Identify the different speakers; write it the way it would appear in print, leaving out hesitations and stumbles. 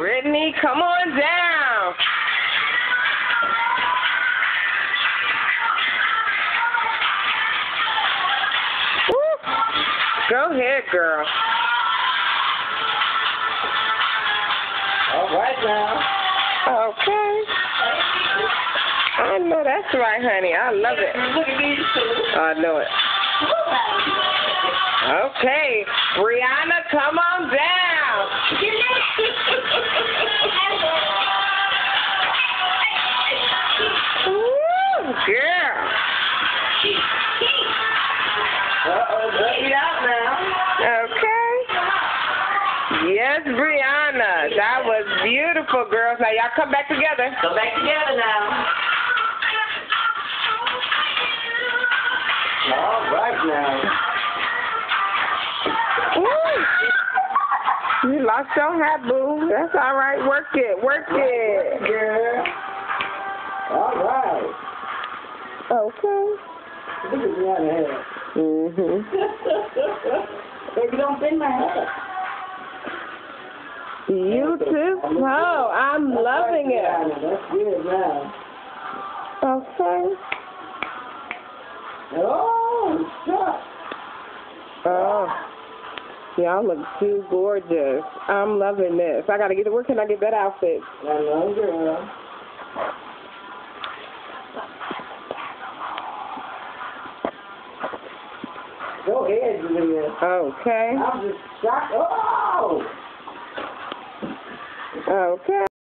Speaker 1: Brittany, come on down. Woo. Go ahead, girl.
Speaker 2: All right now.
Speaker 1: Okay. I know that's right, honey. I love it.
Speaker 2: Look at these two.
Speaker 1: I know it. Okay, Brianna, come on down. Woo, girl.
Speaker 2: Let it out now.
Speaker 1: Okay. Yes, Brianna. That was beautiful, girls. Now y'all come back together.
Speaker 2: Come back together now. All right now.
Speaker 1: Woo. You lost your hat, boo. That's all right. Work it. Work it.
Speaker 2: Girl. All right.
Speaker 1: Okay.
Speaker 2: Look at Brianna's hair. Baby, don't bend my hair.
Speaker 1: You too. Oh, I'm loving it.
Speaker 2: That's good now.
Speaker 1: Okay.
Speaker 2: Oh, stop.
Speaker 1: Oh. Y'all look too gorgeous. I'm loving this. I gotta get to work. Can I get that outfit?
Speaker 2: I know, girl. Go ahead, Julia.
Speaker 1: Okay.
Speaker 2: I'm just shocked. Oh!
Speaker 1: Okay.